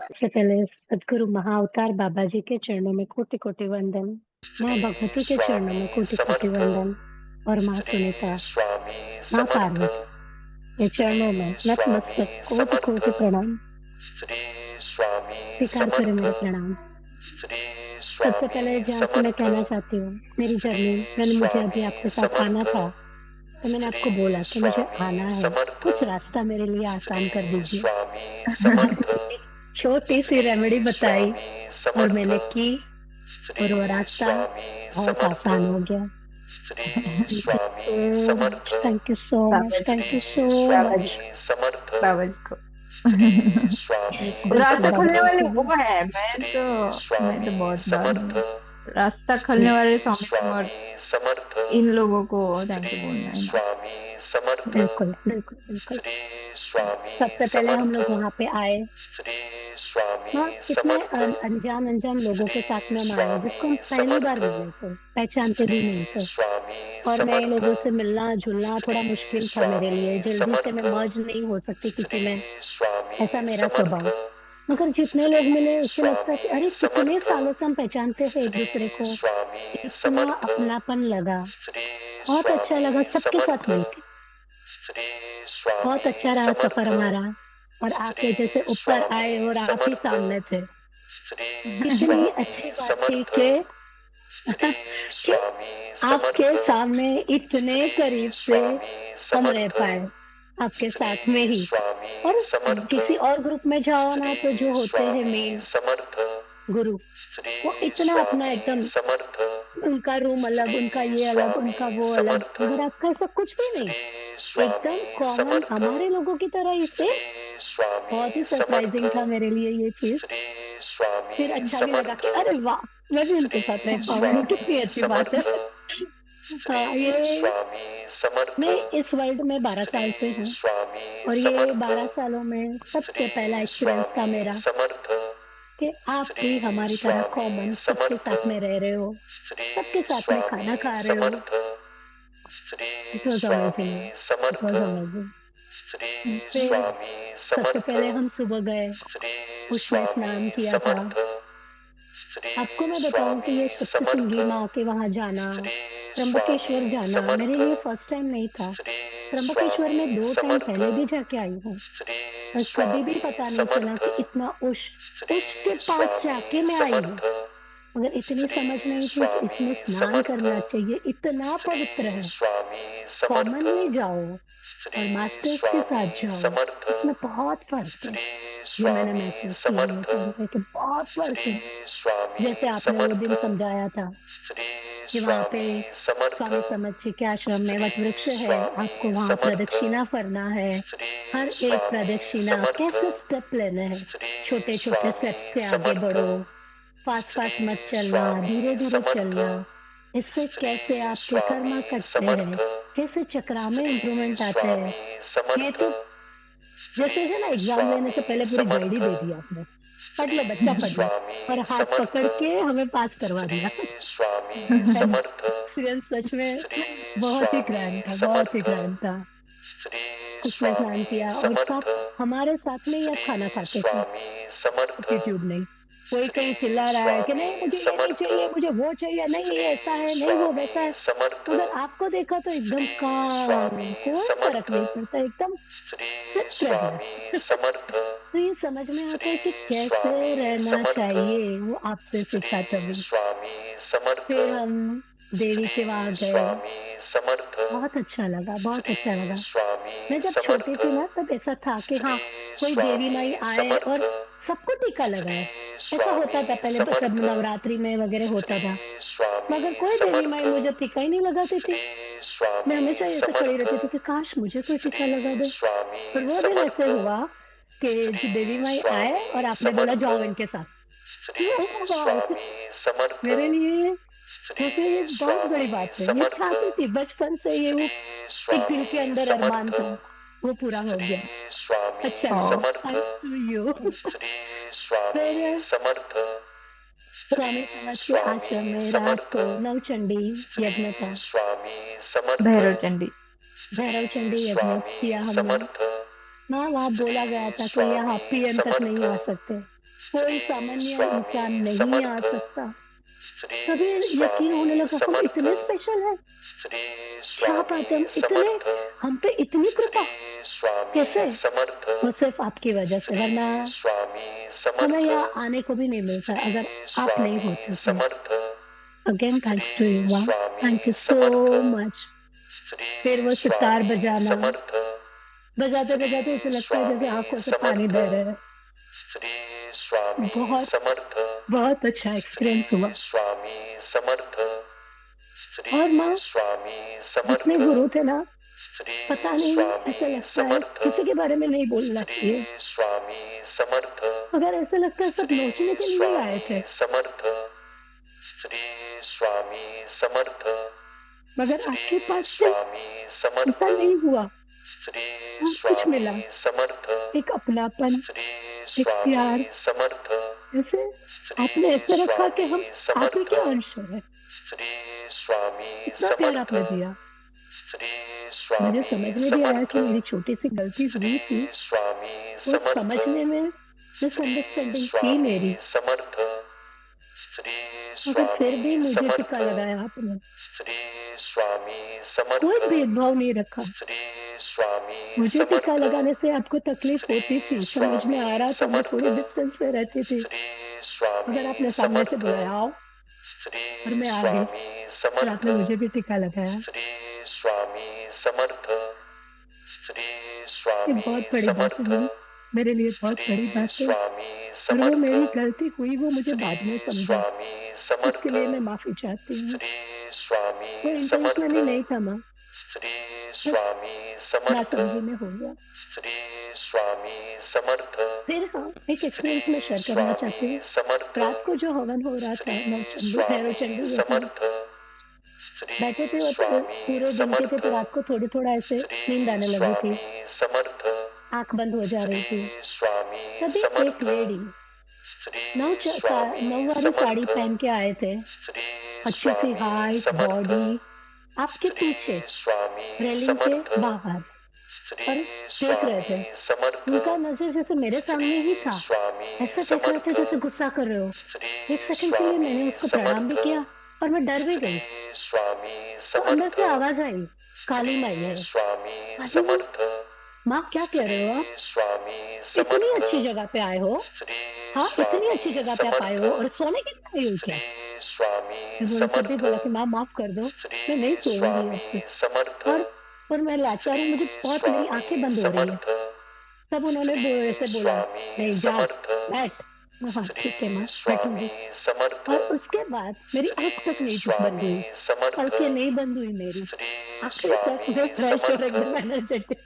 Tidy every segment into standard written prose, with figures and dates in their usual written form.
सबसे पहले सद्गुरु महाअवतार बाबा जी के चरणों में कोटि-कोटि वंदन। माँ भगवती के चरणों में कोटि-कोटि वंदन और माँ सुनीता, माँ पार्वती के चरणों में नतमस्तक कोटि-कोटि प्रणाम। स्वीकार करें मेरे प्रणाम। सबसे पहले जहाँ से मैं कहना चाहती हूँ, मेरी जर्नी मैंने मुझे अभी आपके साथ आना था, तो मैंने आपको बोला कि मुझे आना है, कुछ रास्ता मेरे लिए आसान कर दीजिए। तो आपने एक छोटी-सी रेमेडी बताई और मैंने की और वो रास्ता बहुत आसान हो गया। Thank you so Baba much, ji thank you so Baba ji much. Baba ji को यस, वो बिल्कुल रास्ता बाबा खोलने जी वाले को वो है। मैं तो बहुत बार रास्ता खोलने वाले स्वामी समर्थ इन लोगों को थैंक यू बोलना है ना। बिल्कुल, बिल्कुल, बिल्कुल। सबसे पहले हम लोग वहाँ पे आए, वहाँ कितने अनजान लोगों के साथ में हम आए, जिसको हम पहली बार मिले थे, पहचानते भी नहीं थे। और नए लोगों से मिलना-जुलना थोड़ा मुश्किल था मेरे लिए, जल्दी से मैं मर्ज नहीं हो सकती किसी में, ऐसा मेरा स्वभाव। मगर जितने लोग मिले उससे लगता है कि अरे! कितने सालों से हम पहचानते थे एक-दूसरे को, इतना अपनापन लगा, बहुत अच्छा लगा सबके साथ मिलके। बहुत अच्छा रहा सफ़र हमारा और आपके जैसे ऊपर आए और आप ही सामने थे। इतनी अच्छी बात थी कि कि आपके सामने इतने करीब से हम रह पाए, आपके साथ में ही। और किसी और ग्रुप में जाओ ना तो जो होते हैं मेन गुरु, वो इतना अपना एकदम उनका रूम अलग, उनका ये अलग, उनका वो अलग, मगर आपका ऐसा कुछ भी नहीं। एकदम कॉमन हमारे लोगों की तरह ही सेम। बहुत ही सरप्राइज़िंग था मेरे लिए ये चीज़। फिर अच्छा भी लगा कि अरे वाह! मैं भी उनके साथ रह पाऊँगी, कितनी अच्छी बात है। हाँ, ये मैं इस वर्ल्ड में 12 साल से हूँ और ये 12 सालों में सबसे पहला एक्सपीरियंस था मेरा कि आप भी हमारी तरह कॉमन सबके साथ में रह रहे हो, सबके साथ में खाना खा रहे हो। It was amazing, it was amazing. फिर सबसे पहले हम सुबह गए, उसमें स्नान किया था। आपको मैं बताऊँ कि ये सप्तशृंगी माँ के वहाँ जाना, त्र्यंबकेश्वर जाना मेरे लिए फर्स्ट टाइम नहीं था। त्र्यंबकेश्वर में 2 टाइम पहले भी जाके आई हूँ, पर कभी भी पता नहीं चला कि इतना उश के पास जाके मैं आई हूँ। मगर इतनी समझ नहीं थी कि इसमें स्नान करना चाहिए, इतना पवित्र है। कॉमनली जाओ और मास्टर्स के साथ जाओ, उसमें बहुत फ़र्क है। ये मैंने महसूस किया वो टाइम पे कि बहुत फ़र्क है। जैसे आपने वो दिन समझाया था कि वहाँ पे स्वामी समर्थ जी के आश्रम में वट वृक्ष है, आपको वहाँ प्रदक्षिणा करना है। हर एक प्रदक्षिणा कैसे स्टेप लेने हैं, छोटे-छोटे स्टेप्स से आगे बढ़ो, फास्ट-फास्ट मत चलना, धीरे-धीरे चलना। इससे कैसे आपके कर्मा कटते हैं, कैसे चक्रा में इम्प्रूवमेंट आता है। ये तो जैसे है ना एग्ज़ाम लेने से पहले पूरी गाइड ही दे दी आपने। पढ़ लो बच्चा पढ़ लो और हाथ पकड़ के हमें पास करवा दिया। एक्सपीरियंस सच में बहुत ही ग्रैंड था, बहुत ही ग्रैंड था। उसमें स्नान किया और साथ हमारे साथ में ही आप खाना खाते थे, एटीट्यूड नहीं। कोई कहीं चिल्ला रहा है कि नहीं मुझे ये नहीं चाहिए, मुझे वो चाहिए, नहीं ये ऐसा है, नहीं वो वैसा है। मगर आपको देखा तो एकदम काम, कोई फ़र्क नहीं पड़ता, एकदम फिट रहना। तो ये समझ में आता है कि कैसे रहना चाहिए, वो आपसे सीखा तभी। फिर हम देवी के वहाँ गए, बहुत अच्छा लगा, बहुत अच्छा लगा। मैं जब छोटी थी ना तब ऐसा था कि हाँ, कोई देवी माई आए और सबको टीका लगाए, ऐसा होता था पहले सब नवरात्रि में वगैरह होता था। मगर कोई देवी माई मुझे टीका ही नहीं लगाती थी। मैं हमेशा ऐसे खड़ी रहती थी कि काश मुझे कोई टीका लगा दे। पर वो दिन ऐसे हुआ कि जो देवी माई आए और आपने बोला जाओ इनके साथ। Oh wow! मेरे लिए जैसे ये बहुत बड़ी बात है। ये चाहती थी बचपन से ये वो एक दिल के अंदर अरमान था, वो पूरा हो गया। अच्छा लगा। Oh thanks to you. फिर स्वामी समर्थ के आश्रम में रात को नवचंडी यज्ञ था, भैरव चंडी। भैरव चंडी यज्ञ किया हमने। हाँ, वहाँ बोला गया था कि यहाँ पीएम तक नहीं आ सकते। कोई सामान्य स्वामी इंसान नहीं आ समर्थ सकता। श्री तभी यकीन होने स्वामी लगा हम समर्थ इतने स्पेशल हैं। श्री क्या बात है, हम स्वामी इतने, समर्थ हम पे इतनी कृपा श्री स्वामी कैसे? समर्थ वो सिर्फ आपकी वजह से, वरना श्री स्वामी हमें समर्थ यहाँ आने को भी नहीं मिलता अगर श्री आप नहीं स्वामी होते तो। Samarth again thanks to you, वाह, Swami thank you so Samarth much. फिर वो श्री सितार स्वामी बजाना, समर्थ बजाते बजाते ऐसे लगता है जैसे आंखों से पानी बह रहा है। श्री स्वामी बहुत समर्थ बहुत अच्छा एक्सपीरियंस हुआ। स्वामी समर्थ श्री और माँ, स्वामी समर्थ जितने गुरु थे ना, श्री पता नहीं स्वामी ऐसा लगता है समर्थ किसी के बारे में नहीं बोलना श्री चाहिए, स्वामी समर्थ मगर ऐसा लगता है सब नोचने के लिए आए थे। समर्थ श्री स्वामी समर्थ मगर आपके पास से स्वामी समर्थ ऐसा नहीं हुआ। श्री कुछ मिला, स्वामी समर्थ एक अपनापन, श्री एक प्यार। स्वामी समर्थ ऐसे आपने ऐसे रखा कि हम आप ही के अंश हैं। श्री स्वामी इतना प्यार आपने दिया। श्री मुझे स्वामी समझ में भी आया कि मेरी छोटी सी गलती हुई थी, स्वामी वो समझने में मिसअंडरस्टैंडिंग थी मेरी, समर्थ श्री मगर फिर भी मुझे टिका लगाया आपने। श्री स्वामी समर्थ कोई भेदभाव नहीं रखा। श्री स्वामी मुझे टिका लगाने से आपको तकलीफ होती थी, समझ में आ रहा था, मैं थोड़ी डिस्टेंस पे रहती थी, मगर आपने सामने से बुलाया आओ, और मैं आ गई, और आपने मुझे भी टिका लगाया। श्री स्वामी समर्थ श्री ये स्वामी बहुत बड़ी बात है, मेरे लिए बहुत बड़ी बात है, और वो मेरी गलती हुई, वो मुझे बाद में समझा, उसके लिए मैं माफी चाहती हूँ। वो इंटेंशनली नहीं था माँ, ना समझी में हो गया। श्री स्वामी समर्थ फिर हाँ, एक एक्सपीरियंस में शेयर करना चाहती हूँ। रात को जो हवन हो रहा था, नवचंडी भैरव चंडी जो थे, बैठे थे और पूरे दिन के थे, तो रात को थोड़ी थोड़ा ऐसे नींद आने लगी थी, आंख बंद हो जा रही थी। तभी एक लेडी नौवारी साड़ी पहन के आए थे, अच्छी सी हाइट, बॉडी, आपके पीछे रेलिंग के बाहर, और देख रहे थे। उनका नजर जैसे मेरे सामने ही था, ऐसा देख रहे थे जैसे गुस्सा कर रहे हो। एक सेकंड के लिए मैंने उसको प्रणाम भी किया और मैं डर भी गई। तो अंदर से आवाज आई, काली माई है। माँ क्या कह रहे हो आप? इतनी अच्छी जगह पे आए हो, हाँ इतनी अच्छी जगह पे आप आए हो और सोने के लिए आए हो क्या? मैं तब भी बोला कि माँ माफ कर दो, मैं नहीं सोऊंगी आपसे, और मैं लाचार हूँ, मुझे बहुत, मेरी आंखें बंद हो रही है। तब उन्होंने ऐसे बोला, नहीं जा बैठ। हाँ ठीक है माँ, बैठूंगी। और उसके बाद मेरी आंख तक नहीं झुक बंद हुई, पलकें नहीं बंद हुई मेरी, आखिर तक मैं फ्रेश और एकदम एनर्जेटिक।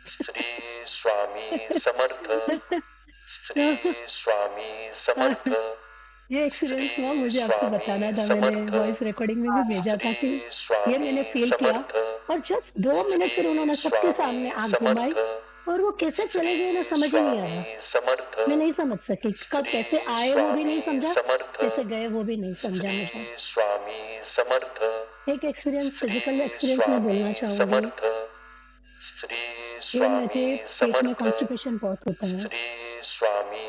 ये एक्सपीरियंस हुआ, मुझे आपको बताना था, मैंने वॉइस रिकॉर्डिंग में भी भेजा था कि ये मैंने फील किया। और जस्ट 2 मिनट फिर उन्होंने सबके सामने आंख घुमाई और वो कैसे चले गए ना समझ ही नहीं आया। मैं नहीं समझ सकी, कब कैसे आए वो भी नहीं समझा, कैसे गए वो भी नहीं समझा मुझे। एक एक्सपीरियंस, फिजिकल एक्सपीरियंस मैं बोलना चाहूंगी। ये मुझे पेट में कॉन्स्टिपेशन बहुत होता है,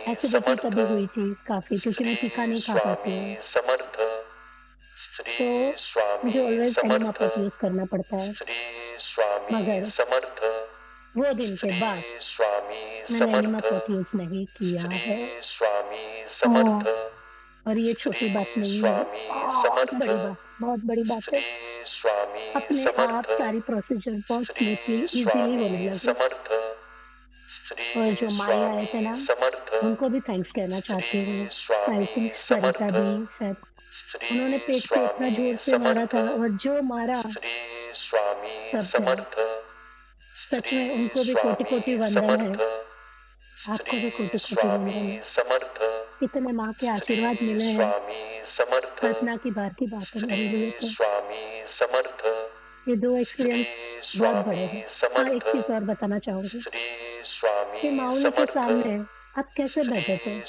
एसिडिटी तभी हुई थी काफी, क्योंकि मैं तीखा नहीं खा पाती हूँ, तो मुझे ऑलवेज एनिमा पॉट यूज करना पड़ता है। मगर वो दिन के बाद मैंने एनिमा पॉट यूज नहीं किया है। और ये छोटी बात नहीं है, बहुत बड़ी बात, बहुत बड़ी बात है। अपने आप सारी प्रोसीजर बहुत स्मूथली, इजीली होने लगी। और जो माई आए थे ना, उनको भी थैंक्स कहना चाहती हूँ। आई थिंक सरिता भी शायद, उन्होंने पेट पे इतना जोर से मारा था, और जो मारा सब, सच में उनको भी कोटि कोटि वंदन है, आपको भी कोटि कोटि वंदन है। इतने माँ के आशीर्वाद मिले हैं, कल्पना की बार की बात है मेरे लिए तो। ये 2 एक्सपीरियंस बहुत बड़े हैं। हाँ एक चीज और बताना चाहूंगी कि माऊली के सामने आप कैसे बैठे थे,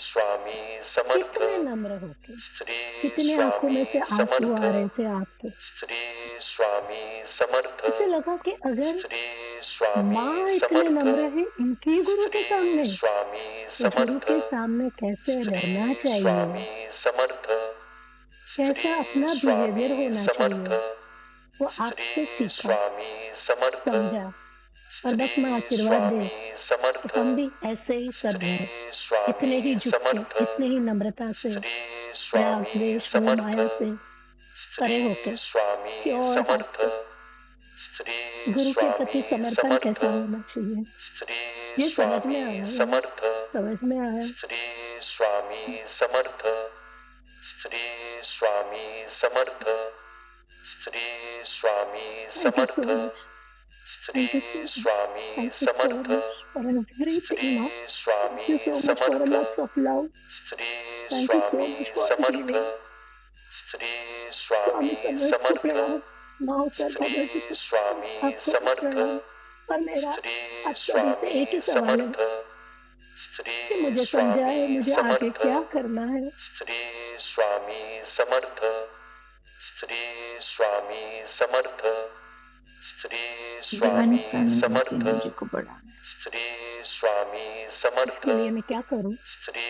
समर्थ कितने नम्र होके, श्री कितने आंखों में से स्वामी आंसू आ समर्थ रहे थे आपके। श्री स्वामी समर्थ उसे लगा कि अगर श्री स्वामी माँ इतने समर्थ नम्र है इनकी गुरु के सामने, स्वामी तो गुरु समर्थ के सामने कैसे रहना श्री चाहिए, स्वामी समर्थ कैसा अपना बिहेवियर होना चाहिए, वो आपसे श्री सीखा, स्वामी समर्थ समझा, और बस माँ आशीर्वाद दे स्वामी समर्थ कि हम भी ऐसे ही सद्भाव, इतने ही झुक के, इतने ही नम्रता से, राग द्वेष मोह माया से परे होके, स्वामी प्योर हार्ट समर्थ से गुरु के प्रति समर्पण कैसा होना चाहिए, ये समझ में आया, समर्थ समझ में आया। Shri Swami Samarth Shri Swami Samarth Shri Swami Thank you Samarth so much. Shri Thank you so much. Swami Thank you so Samarth much for everything, Ma. Shri Swami Thank you so much for Samarth lots of love. Shri Thank you so Swami much for Samarth giving. Shri Swami Swami Samarth को समर्थ प्रणाम, माँ sir बाबा जी श्री को स्वामी आपको समर्थ प्रणाम। और मेरा श्री आप सभी से एक ही स्वामी सवाल है समर्थ कि श्री मुझे समझाए, मुझे आगे समर्थ क्या करना है। श्री स्वामी समर्थ श्री स्वामी समर्थ श्री डिवाइन स्वामी फैमिली समर्थ की एनर्जी को बढ़ाना है। श्री स्वामी समर्थ इसके लिए मैं क्या करूं? श्री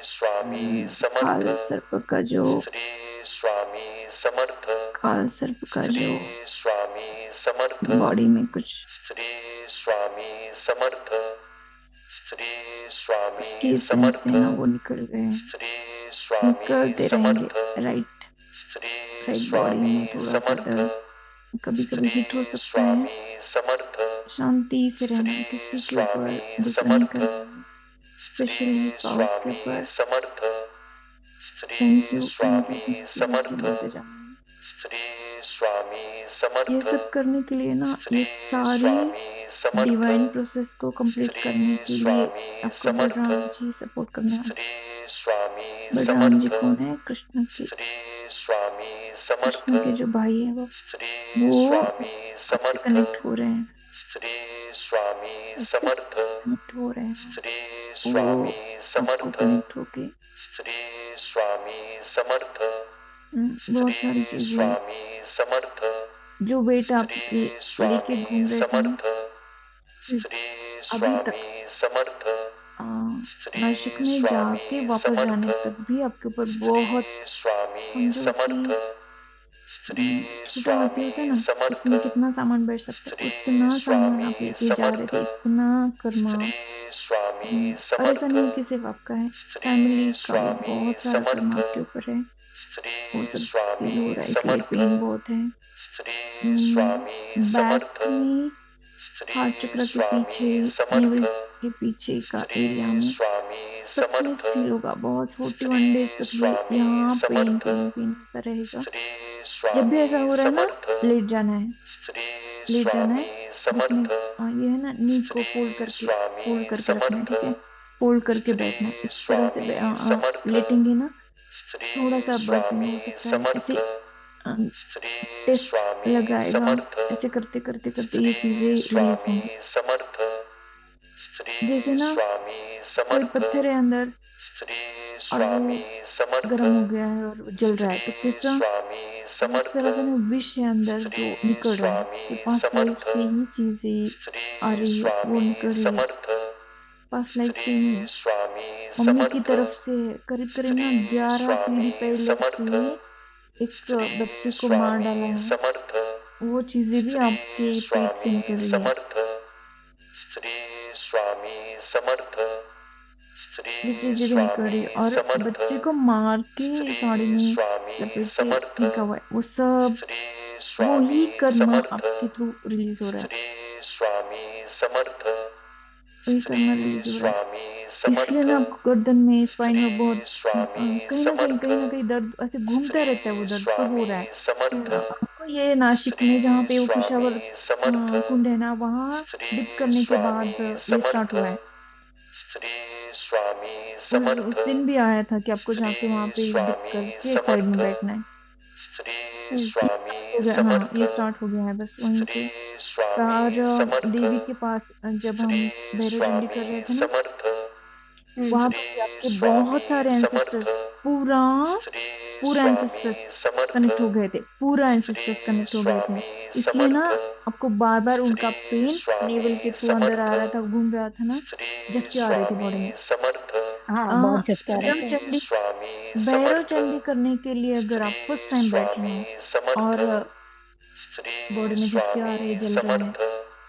स्वामी समर्थ काल सर्प का जो श्री स्वामी समर्थ काल सर्प का जो श्री स्वामी समर्थ बॉडी में कुछ श्री स्वामी समर्थ श्री स्वामी उसकी सेंस समर्थ देना वो निकल गए हैं, श्री स्वामी निकलते समर्थ रहेंगे। राइट श्री बॉडी में स्वामी थोड़ा सा समर्थ दर्द कभी कभी हिट हो श्री सकता है। स्वामी समर्थ शांति से रहना, किसी के ऊपर गुस्सा नहीं करना, स्पेशली स्पाउस के ऊपर। समर्थ थैंक यू स्वामी समर्थ बोलते जाना। श्री स्वामी समर्थ ये सब करने के लिए ना, ये सारी स्वामी समर्थ डिवाइन प्रोसेस को कंप्लीट करने के लिए आपको बलराम जी सपोर्ट करने वाले। श्री स्वामी बलराम जी समर्थ कौन है? कृष्ण के श्री स्वामी समर्थ कृष्ण के जो भाई है वो श्री वो स्वामी आपसे समर्थ कनेक्ट हो रहे हैं, श्री स्वामी समर्थ कनेक्ट हो रहे हैं। श्री वो स्वामी आपको समर्थ कनेक्ट होके श्री स्वामी समर्थ बहुत सारी चीजें स्वामी समर्थ जो वेट आप लेके घूम रहे थे ना, श्री अभी तक स्वामी समर्थ नासिक में जाके वापस जाने तक भी आपके ऊपर बहुत स्वामी समझो समर्थ कि छोटा हाथी होता है ना, उसमें कितना सामान बैठ सकता है, उतना सामान आप लेके जा रहे थे, इतना कर्मा। स्वामी और ऐसा नहीं कि सिर्फ आपका है, फैमिली का भी बहुत सारा कर्मा आपके ऊपर है, वो सब फील हो रहा है, इसलिए पेन बहुत है। बैक में हार्ट चक्र के पीछे, नेवल के पीछे का एरिया में स्टकनेस फील होगा बहुत। 41 डेज तक ये यहाँ पेन पेन पेन होता रहेगा। जब भी ऐसा हो रहा है ना, लेट जाना है, लेट जाना है। ये है ना, नी को फोल्ड करके रखना है, ठीक है, फोल्ड करके बैठना है। इस तरह से लेटेंगे ना, थोड़ा सा बर्निंग हो सकता है, ऐसे टेस्ट लगाएगा, ऐसे करते करते करते ये चीजें रिलीज होंगी। जैसे ना कोई पत्थर है अंदर और वो गर्म हो गया है और जल रहा है, तो कैसा उस तरह से ना विष है अंदर जो निकल रहा है, तो पास्ट लाइफ से ही चीजें आ रही है, वो निकल रही है। पास्ट लाइफ से ही मम्मी की तरफ से करीब करीब ना 11 पीढ़ी पहले से एक बच्चे को मार डाला है, वो चीजें भी आपके पेट से निकल रही है। ये चीजें भी निकल रही है और बच्चे को मार के साड़ी में लपेट के फेंका हुआ है, वो सब वही कर्म आपके थ्रू रिलीज हो रहा है, वही कर्म रिलीज हो रहा है। इसलिए ना आपको गर्दन में, स्पाइन में बहुत कहीं ना कहीं दर्द ऐसे घूमता रहता है, वो दर्द तो हो रहा है। आपको ये नासिक में जहाँ पे वो पेशावर कुंड है ना, वहाँ डिप करने के बाद ये स्टार्ट हुआ है। उस दिन भी आया था कि आपको जाके वहाँ पे डिप करके एक साइड में बैठना है। हो गया, हाँ ये स्टार्ट हो गया है बस वहीं से। और देवी के पास जब हम भैरव चंडी कर रहे थे ना, हम्म वहां पे भी आपके बहुत सारे एंसेस्टर्स, पूरा पूरा एंसेस्टर्स कनेक्ट हो गए थे, पूरा एंसेस्टर्स कनेक्ट हो गए थे। इसलिए ना आपको बार बार उनका पेन नेवल के थ्रू अंदर आ रहा था, घूम रहा था ना, झटके आ रहे थे बॉडी में। हाँ, आ बहुत झटके आ रहे भैरव थे। चंडी, भैरव चंडी करने के लिए अगर आप फर्स्ट टाइम बैठ रहे हो और बॉडी में झटके आ रहे, जल रहे हैं,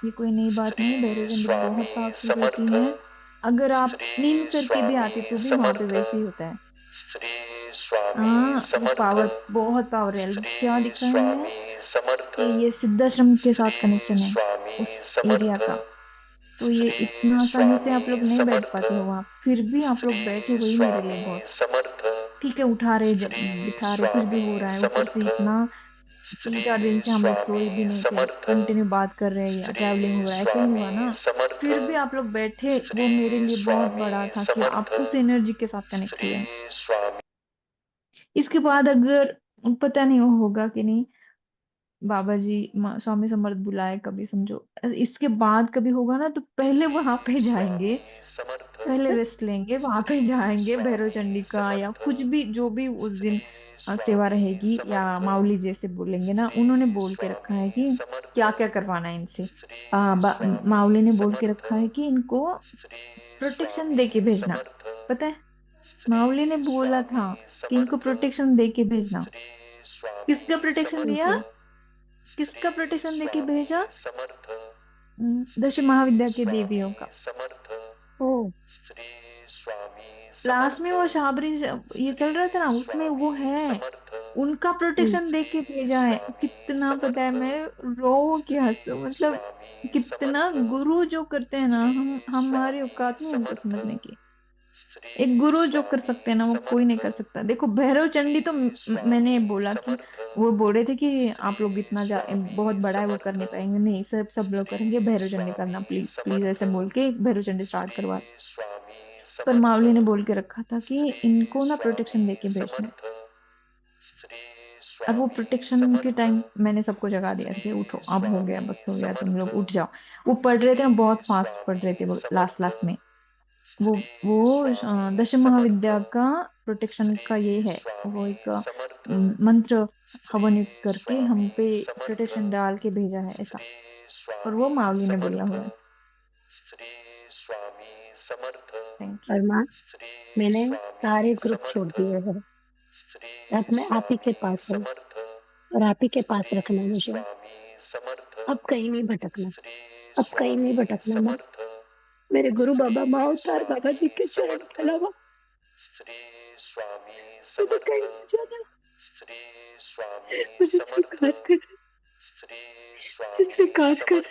ये कोई नई बात नहीं। भैरव चंडी बहुत पावरफुल रहती है। अगर आप नींद करके भी आते तो भी वहां पे वैसे ही होता है। हाँ, वो पावर, बहुत पावर है। क्या दिखा है कि ये सिद्धाश्रम के साथ कनेक्शन है उस एरिया का। तो ये इतना आसानी से आप लोग नहीं बैठ पाते हो वहां, फिर भी आप लोग बैठे, वही मेरे लिए बहुत। ठीक है, उठा रहे, बिठा रहे, कुछ भी हो रहा है, ऊपर से इतना 3-4 दिन से हम लोग सोए भी नहीं थे, कंटिन्यू बात कर रहे हैं या ट्रैवलिंग हो रहा है, ऐसे नहीं हुआ ना। फिर भी आप लोग बैठे, वो मेरे लिए बहुत बड़ा था कि आप उस एनर्जी के साथ कनेक्ट हुए। इसके बाद अगर, पता नहीं वो होगा कि नहीं, बाबा जी स्वामी समर्थ बुलाए कभी, समझो इसके बाद कभी होगा ना, तो पहले वहां पे जाएंगे, पहले रेस्ट लेंगे, वहां पे जाएंगे भैरव चंडी का या कुछ भी जो भी उस दिन सेवा रहेगी, या माउली जैसे बोलेंगे ना, उन्होंने बोल के रखा है कि क्या क्या करवाना है इनसे। माउली ने बोल के रखा है कि इनको प्रोटेक्शन दे के भेजना। पता है, माउली ने बोला था कि इनको प्रोटेक्शन दे के भेजना। किसका प्रोटेक्शन दिया, जी। किसका प्रोटेक्शन दे के भेजा? दश महाविद्या के देवियों का। ओ। लास्ट में वो शाबरी ये चल रहा था ना, उसमें वो है, उनका हम्म प्रोटेक्शन दे के भेजा है। कितना, पता है, मैं रो के हंसू, मतलब कितना गुरु जो करते हैं ना, हम हमारी औकात नहीं उनको समझने की। एक गुरु जो कर सकते हैं ना, वो कोई नहीं कर सकता। देखो भैरव चंडी तो मैंने बोला कि वो बोल रहे थे कि आप लोग इतना बहुत बड़ा है, वो कर नहीं पाएंगे। नहीं, सब लोग करेंगे, भैरव चंडी करना प्लीज प्लीज, ऐसे बोल के भैरव चंडी स्टार्ट करवा। पर मावली ने बोल के रखा था कि इनको ना प्रोटेक्शन देके भेजना है। अब वो प्रोटेक्शन के टाइम मैंने सबको जगा दिया था कि उठो, अब हो गया, बस हो गया, तुम लोग उठ जाओ। वो पढ़ रहे थे ना, बहुत फास्ट पढ़ रहे थे वो, लास्ट लास्ट में वो दश महाविद्या का प्रोटेक्शन का ये है, वो एक मंत्र हवन युक्त करके हम पे प्रोटेक्शन डाल के भेजा है ऐसा। और वो मावली ने बोला हुआ है। Thank you. और माँ, मैंने सारे ग्रुप छोड़ दिए हैं। अब मैं आप ही के पास हूँ, और आप ही के पास रखना मुझे। अब कहीं नहीं भटकना, अब कहीं नहीं भटकना माँ। मेरे गुरु बाबा माँ अवतार बाबा जी के चरण के अलावा मुझे कहीं नहीं जाना। मुझे स्वीकार कर, मुझे स्वीकार कर।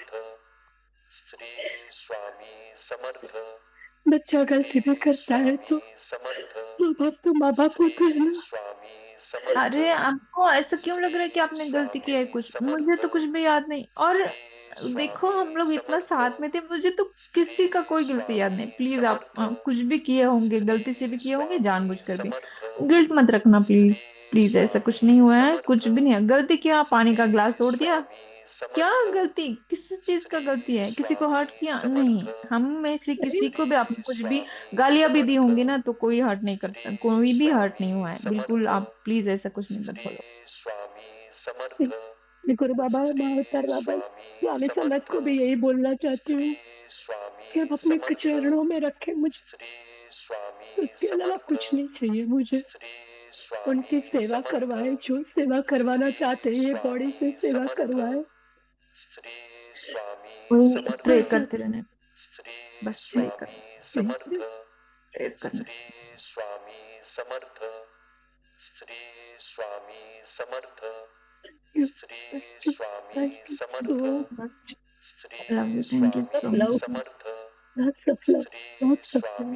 बच्चा गलती भी करता है तो माँ बाप होता है ना। अरे, आपको ऐसा क्यों लग रहा है कि आपने गलती किया है? कुछ, मुझे तो कुछ भी याद नहीं। और देखो, हम लोग इतना साथ में थे, मुझे तो किसी का कोई गलती याद नहीं। प्लीज आप कुछ भी किए होंगे, गलती से भी किए होंगे, जानबूझकर भी, गिल्ट मत रखना प्लीज प्लीज। ऐसा कुछ नहीं हुआ है, कुछ भी नहीं है। गलती किया, पानी का ग्लास तोड़ दिया, क्या गलती, किस चीज का गलती है? किसी को हर्ट किया? नहीं, हम में से अरे, किसी को भी आपने कुछ भी गालियां भी दी होंगी ना, तो कोई हर्ट नहीं करता, कोई भी हर्ट नहीं हुआ है बिल्कुल। आप प्लीज ऐसा कुछ नहीं मत बोलो। मैं गुरु बाबा माँ अवतार बाबा स्वामी समर्थ को भी यही बोलना चाहती हूँ कि अब अपने चरणों में रखे मुझे। उसके अलावा कुछ नहीं चाहिए मुझे। उनकी सेवा करवाए, जो सेवा करवाना चाहते हैं, ये बॉडी से सेवा करवाए। वही प्रे बस करते रहना, बस प्रे करना, प्रे करना। Thank you thank you so so much, love you, thank you so love, much. Love, love, love.